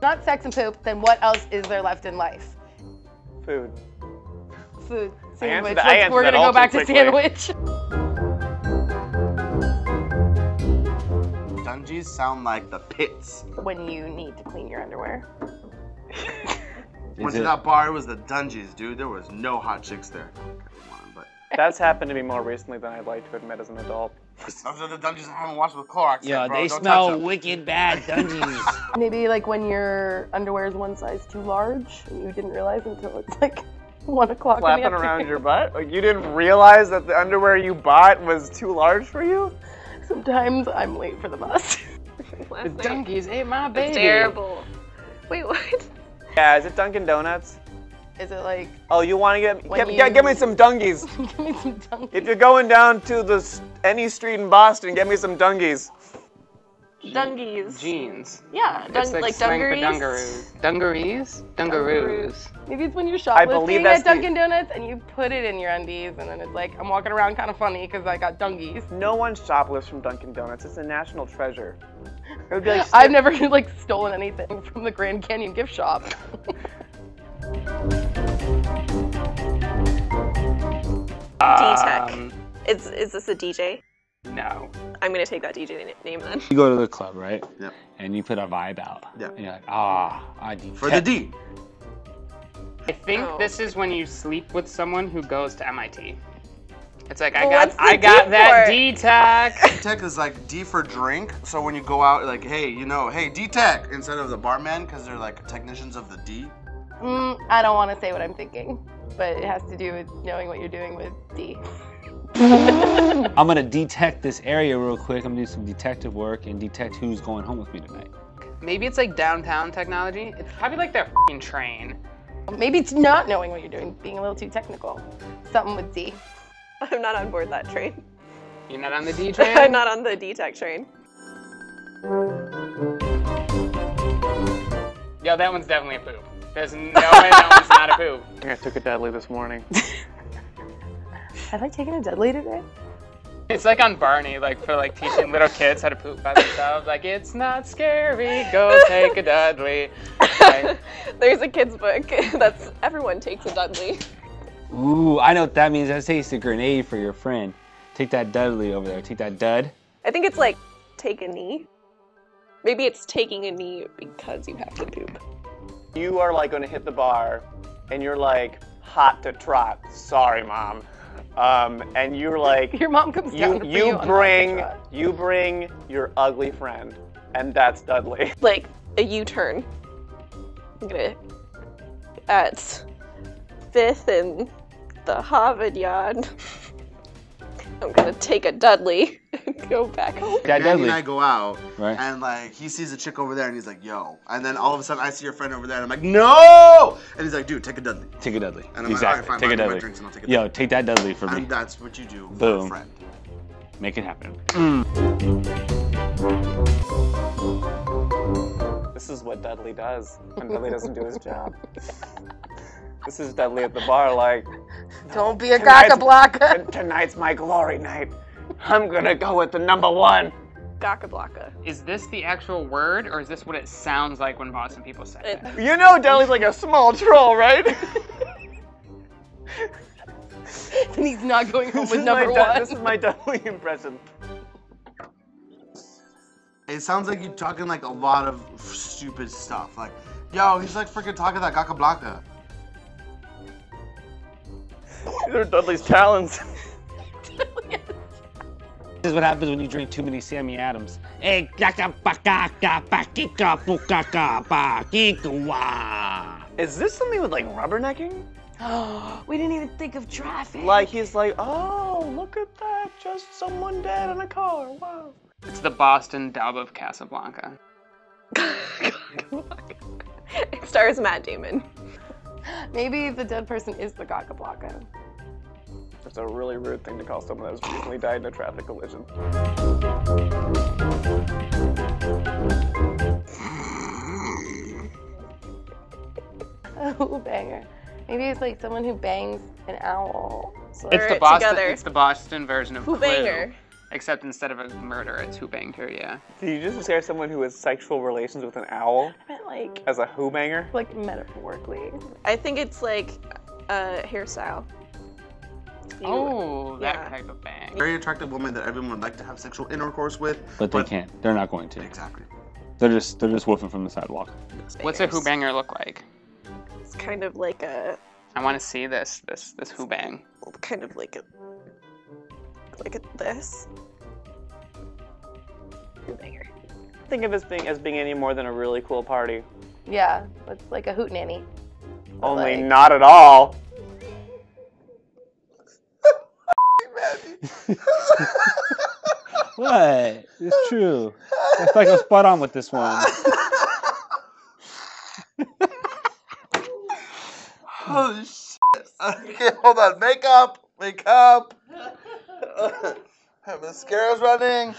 Not sex and poop, then what else is there left in life? Food. Food. I answered Sandwich. that We're gonna all go back too to quickly. sandwich. Dungees sound like the pits. When you need to clean your underwear. Went to that bar, it was the Dungees, dude. There was no hot chicks there. That's happened to me more recently than I'd like to admit as an adult. Those are the Dungees I haven't washed with Clorox. Yeah, bro. they Don't smell touch them. wicked bad, Dungees. Maybe like when your underwear is one size too large and you didn't realize until it's like 1 o'clock in the Flapping afternoon. around your butt? Like you didn't realize that the underwear you bought was too large for you? Sometimes I'm late for the bus. The Dungees ate my baby. That's terrible. Wait, what? Yeah, is it Dunkin' Donuts? Is it like... Oh, you want to give me some Dungies. Give me some Dungees. If you're going down to any street in Boston, get me some Dungies. Dungees. Jeans. Yeah, It's like slang for dungaroos. Dungarees? Dungaroos. Maybe it's when you're I believe shoplifting that's at Dunkin' Donuts and you put it in your undies and then it's like, I'm walking around kind of funny because I got Dungies. No one shoplifts from Dunkin' Donuts. It's a national treasure. It would be like I've never like stolen anything from the Grand Canyon gift shop. D-Tech. Is this a DJ? No. I'm gonna take that DJ name then. You go to the club, right? Yep. And you put a vibe out. Yep. And you're like, I detect. For the D. I think Oh. this is when you sleep with someone who goes to MIT. It's like, Well, I what's got the that D for? D-Tech. D-Tech is like D for drink. So when you go out, like, hey, hey, D-Tech, instead of the barman, because they're like technicians of the D. I don't want to say what I'm thinking, but it has to do with knowing what you're doing with D. I'm gonna detect this area real quick. I'm gonna do some detective work and detect who's going home with me tonight. Maybe it's like downtown technology. It's probably like their f***ing train. Maybe it's not knowing what you're doing, being a little too technical. Something with D. I'm not on board that train. You're not on the D train? I'm not on the D-Tech train. Yo, that one's definitely a poop. There's no way that one's not a poop. I think I took a deadly this morning. Have I taken a deadly today? It's like on Barney, like for like teaching little kids how to poop by themselves. Like, it's not scary, go take a Dudley. Like, There's a kid's book that's everyone takes a Dudley. Ooh, I know what that means. That takes a grenade for your friend. Take that Dudley over there. Take that dud. I think it's like take a knee. Maybe it's taking a knee because you have to poop. You are like gonna hit the bar, and you're like hot to trot. Sorry, mom. And you're like, Your mom comes down to you bring your ugly friend, and that's Dudley. Like a U-turn. I'm gonna at 5th and the Harvard yard. I'm gonna take a Dudley and go back home. That Manny Dudley. and I go out, Right. and like he sees a chick over there, and he's like, "Yo!" And then all of a sudden, I see your friend over there, and I'm like, "No!" And he's like, "Dude, take a Dudley." Take a Dudley. And I'm Exactly. like, "All right, fine, take a I'll get my Dudley. drinks and I'll take a Yo, take that Dudley for me. And that's what you do for Boom. a friend. Make it happen. This is what Dudley does when Dudley doesn't do his job. This is Dudley at the bar, like, Don't be a Blocka. tonight's my glory night. I'm gonna go with the #1. Blocka. is this the actual word, or is this what it sounds like when Boston people say it? You know Dudley's like a small troll, right? And he's not going home with my #1. This is my Dudley impression. It sounds like you're talking like a lot of stupid stuff. Like, yo, he's like freaking talking that Blocka. These are Dudley's talents. This is what happens when you drink too many Sammy Adams. Hey, Is this something with like rubbernecking? We didn't even think of traffic. Like he's like, oh, look at that, just someone dead in a car, wow. It's the Boston dub of Casablanca. It stars Matt Damon. Maybe the dead person is the Blocka. It's a really rude thing to call someone that has recently died in a traffic collision. Oh, banger. Maybe it's like someone who bangs an owl. So It's Or the Boston. together. It's the Boston version of Clue. Hoobanger. Except instead of a murder, it's hoobanger, yeah. Did you just scare someone who has sexual relations with an owl I meant like as a hoobanger? metaphorically. I think it's like a hairstyle. You- Oh, that yeah. type of bang. Very attractive woman that everyone would like to have sexual intercourse with. But they can't. They're not going to. Exactly. They're just wolfing from the sidewalk. What's a hoobanger look like? It's kind of like a I want to see this hoobang. kind of like this. Hoobanger. Think of this thing as being any more than a really cool party. Yeah, it's like a hootenanny. But Only like- not at all. What? It's true. I feel like I'm spot on with this one. Holy shit. Okay, hold on. Makeup. Mascara's running.